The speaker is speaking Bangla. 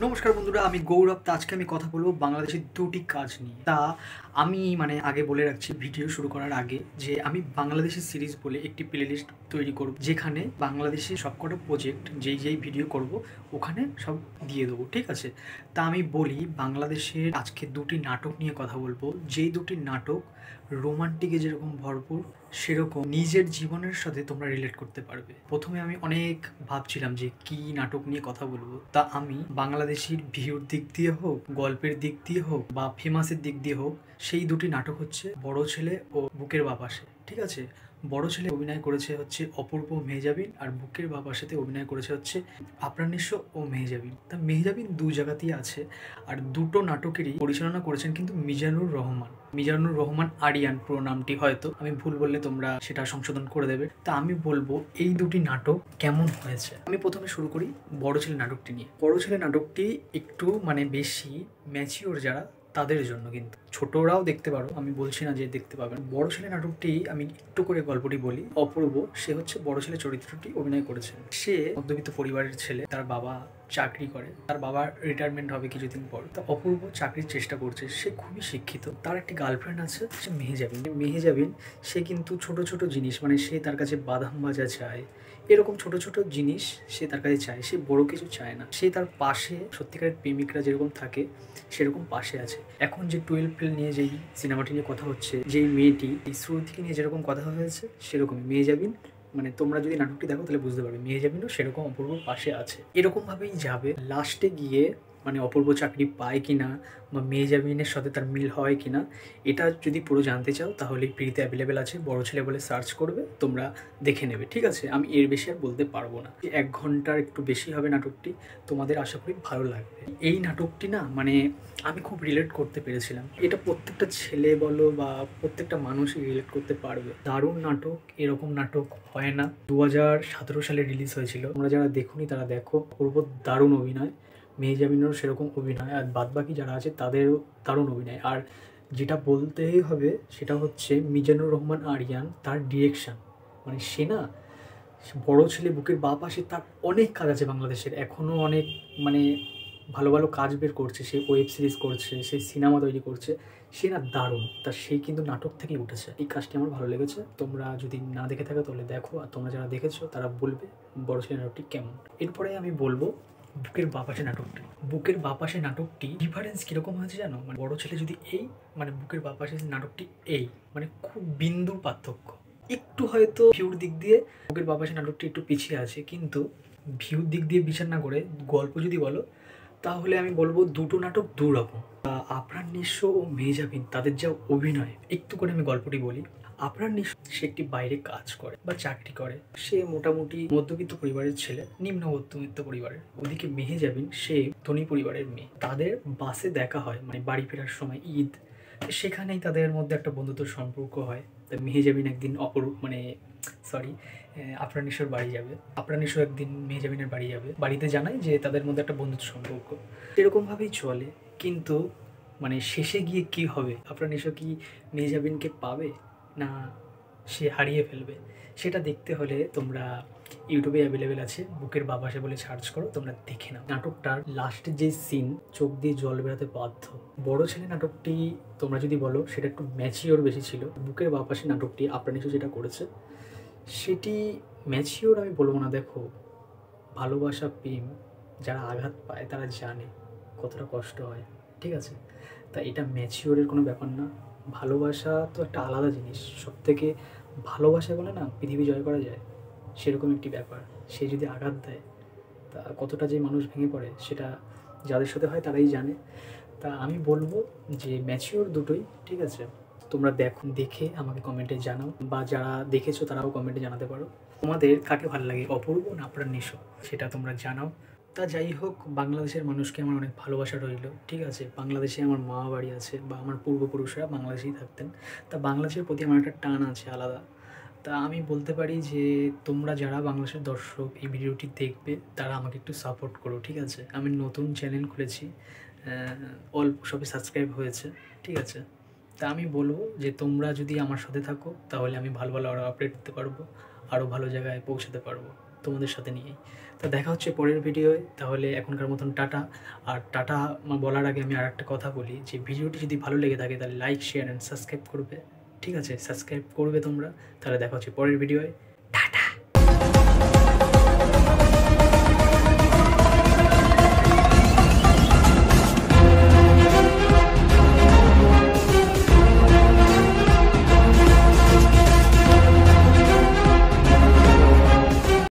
নমস্কার বন্ধুরা, আমি গৌরব। তা আজকে আমি কথা বলবো বাংলাদেশের দুটি কাজ নিয়ে। তা আমি আগে বলে রাখছি ভিডিও শুরু করার আগে যে আমি বাংলাদেশের সিরিজ বলে একটি প্লেলিস্ট তৈরি করব, যেখানে বাংলাদেশের সবকটা প্রজেক্ট যেই ভিডিও করব ওখানে সব দিয়ে দেবো, ঠিক আছে? তা আমি বলি, বাংলাদেশের আজকে দুটি নাটক নিয়ে কথা বলবো, যেই দুটি নাটক রোমান্টিকে যেরকম ভরপুর, সেরকম নিজের জীবনের সাথে তোমরা রিলেট করতে পারবে। প্রথমে আমি অনেক ভাবছিলাম যে কি নাটক নিয়ে কথা বলবো। তা আমি বাংলাদেশের ভিউর দিক দিয়ে হোক, গল্পের দিক দিয়ে হোক বা ফেমাসের দিক দিয়ে হোক, সেই দুটি নাটক হচ্ছে বড় ছেলে ও বুকের বাপাসে, ঠিক আছে? বড় ছেলে অভিনয় করেছে হচ্ছে অপূর্ব মেহজাবিন, আর বুকের বাপাসেতে অভিনয় করেছে হচ্ছে আফরান নিশো ও মেহজাবিন। তা মেহজাবিন দু জায়গাতেই আছে, আর দুটো নাটকেরই পরিচালনা করেছেন কিন্তু মিজানুর রহমান আরিয়ান পুরো নামটি, হয়তো আমি ভুল বললে তোমরা সেটা সংশোধন করে দেবে। তা আমি বলবো এই দুটি নাটক কেমন হয়েছে। আমি প্রথমে শুরু করি বড় ছেলে নাটকটি নিয়ে। বড় ছেলে নাটকটি একটু বেশি ম্যাচিওর যারা, তাদের জন্য, কিন্তু ছোটরাও দেখতে পারো, আমি বলছি না যে দেখতে পাবেন। বড় ছেলে নাটকটি আমি একটু করে গল্পটি বলি। অপূর্ব, সে হচ্ছে বড় ছেলে চরিত্রটি অভিনয় করেছে। সে মধ্যবিত্ত পরিবারের ছেলে, তার বাবা চাকরি করে, তার বাবার রিটায়ারমেন্ট হবে কিছুদিন পর। তা অপূর্ব চাকরির চেষ্টা করছে, সে খুবই শিক্ষিত। তার একটি গার্লফ্রেন্ড আছে, সে মেহেজাবিন। সে কিন্তু ছোট ছোট জিনিস, সে তার কাছে বাদাম ভাজা চায়, এরকম ছোট ছোট জিনিস সে তার কাছে চায়, সে বড় কিছু চায় না। সে তার পাশে সত্যিকারের প্রেমিকরা যেরকম থাকে সেরকম পাশে আছে। এখন যে 12 ফেল নিয়ে যেই সিনেমাটি নিয়ে কথা হচ্ছে, যেই মেয়েটি এই শ্রুতিকে নিয়ে যেরকম কথা হয়েছে, সেরকমই মেহজাবিন, তোমরা যদি নাটকটি দেখো তাহলে বুঝতে পারবে মেহজাবিনও সেরকম অপূর্বর পাশে আছে। এরকম ভাবেই যাবে। লাস্টে গিয়ে অপূর্ব চাকরি পায় কিনা বা মেহজাবিনের সাথে তার মিল হয় কিনা, এটা যদি পুরো জানতে চাও তাহলে ফ্রিতে অ্যাভেলেবেল আছে, বড় ছেলে বলে সার্চ করবে, তোমরা দেখে নেবে, ঠিক আছে? আমি এর বেশি আর বলতে পারবো না। 1 ঘন্টার একটু বেশি হবে নাটকটি, তোমাদের আশা করি ভালো লাগবে। এই নাটকটি না আমি খুব রিলেট করতে পেরেছিলাম। এটা প্রত্যেকটা ছেলে বলো বা প্রত্যেকটা মানুষই রিলেট করতে পারবে। দারুণ নাটক, এরকম নাটক হয় না। 2017 সালে রিলিজ হয়েছিল, তোমরা যারা দেখোনি তারা দেখো। অপূর্ব দারুণ অভিনয়, মেহজাবিনেরও সেরকম অভিনয়, আর বাদবাকি যারা আছে তাদেরও দারুণ অভিনয়। আর যেটা বলতেই হবে সেটা হচ্ছে মিজানুর রহমান আরিয়ান, তার ডিরেকশন, সে না, বড় ছেলে বুকের বাপাসে তার অনেক কাজ আছে বাংলাদেশের, এখনও অনেক ভালো ভালো কাজ বের করছে। সে ওয়েব সিরিজ করছে, সে সিনেমা তৈরি করছে, সে না দারুণ। তা সেই কিন্তু নাটক থেকেই উঠেছে। এই কাজটি আমার ভালো লেগেছে। তোমরা যদি না দেখে থাকো তাহলে দেখো, আর তোমরা যারা দেখেছো তারা বলবে বড় ছেলে নাটকটি কেমন। এরপরে আমি বলবো বুকের বাপাসে নাটকটি। বুকের বাপাসে নাটকটি ডিফারেন্স কীরকম হয়েছে জানো? বড় ছেলে যদি এই, বুকের বাপাসে নাটকটি এই, খুব বিন্দুর পার্থক্য। একটু হয়তো ভিউর দিক দিয়ে বুকের বাপাসে নাটকটি একটু পিছিয়ে আছে, কিন্তু ভিউর দিক দিয়ে বিচার না করে গল্প যদি বলো তাহলে আমি বলবো দুটো নাটক দুরকম। আফরান নিশো ও মেহজাবিন, তাদের যা অভিনয়, একটু করে আমি গল্পটি বলি। আফরান নিশো সে একটি বাইরে কাজ করে বা চাকরি করে, সে মোটামুটি মধ্যবিত্ত পরিবারের ছেলে, নিম্ন মধ্যবিত্ত পরিবারের। ওদিকে মেহজাবিন সে ধনী পরিবারের মেয়ে। তাদের বাসে দেখা হয় বাড়ি ফেরার সময়, ঈদ, সেখানেই তাদের মধ্যে একটা বন্ধুত্ব সম্পর্ক হয়। মেহজাবিন একদিন আফরান নিশোর বাড়ি যাবে, আফরান নিশো একদিন মেহজাবিনের বাড়ি যাবে, বাড়িতে জানায় যে তাদের মধ্যে একটা বন্ধুত্ব সম্পর্ক, এরকমভাবেই চলে। কিন্তু শেষে গিয়ে কি হবে? আফরান নিশো কি মেহজাবিনকে পাবে, না সে হারিয়ে ফেলবে? সেটা দেখতে হলে তোমরা ইউটিউবে অ্যাভেলেবেল আছে, বুকের বাপাসে বলে সার্চ করো, তোমরা দেখে নাও। নাটকটার লাস্টের যে সিন, চোখ দিয়ে জল বেরোতে বাধ্য। বড় ছেলে নাটকটি তোমরা যদি বলো সেটা একটু ম্যাচিওর বেশি ছিল। বুকের বাপাসে নাটকটি আফরান নিশো যেটা করেছে সেটি ম্যাচিওর আমি বলবো না। দেখো, ভালোবাসা, প্রেম, যারা আঘাত পায় তারা জানে কতটা কষ্ট হয়, ঠিক আছে? তা এটা ম্যাচিওরের কোনো ব্যাপার না। ভালোবাসা তো একটা আলাদা জিনিস। সব থেকে ভালোবাসা বলে না পৃথিবী জয় করা যায়, সেরকম একটি ব্যাপার। সে যদি আঘাত দেয় তা কতটা যে মানুষ ভেঙে পড়ে, সেটা যাদের সাথে হয় তারাই জানে। তা আমি বলবো যে ম্যাচিওর দুটোই, ঠিক আছে? তোমরা দেখে আমাকে কমেন্টে জানাও, বা যারা দেখেছো তারাও কমেন্টে জানাতে পারো তোমাদের কাকে ভালো লাগে, অপূর্ব না আফরান নিশো, সেটা তোমরা জানাও। তা যাই হোক, বাংলাদেশের মানুষকে আমার অনেক ভালোবাসা রইল, ঠিক আছে? বাংলাদেশে আমার মা বাড়ি আছে, বা আমার পূর্বপুরুষরা বাংলাদেশেই থাকতেন। তা বাংলাদেশের প্রতি আমার একটা টান আছে আলাদা। তা আমি বলতে পারি যে তোমরা যারা বাংলাদেশের দর্শক এই ভিডিওটি দেখবে তারা আমাকে একটু সাপোর্ট করো, ঠিক আছে? আমি নতুন চ্যানেল খুলেছি, অল্প সবে সাবস্ক্রাইব হয়েছে, ঠিক আছে? তা আমি বলবো যে তোমরা যদি আমার সাথে থাকো তাহলে আমি ভালো ভালো আরও আপডেট দিতে পারবো, আরও ভালো জায়গায় পৌঁছাতে পারবো। তোমাদের সাথে নিয়েই। তো দেখা হচ্ছে পরের ভিডিওয়। তাহলে এখনকার মতন টাটা। আর টাটা বলার আগে আমি আরেকটা কথা বলি যে ভিডিওটি যদি ভালো লেগে থাকে তাহলে লাইক, শেয়ার অ্যান্ড সাবস্ক্রাইব করবে। ঠিক আছে? সাবস্ক্রাইব করবে তোমরা। তাহলে দেখা হচ্ছে পরের ভিডিওয়।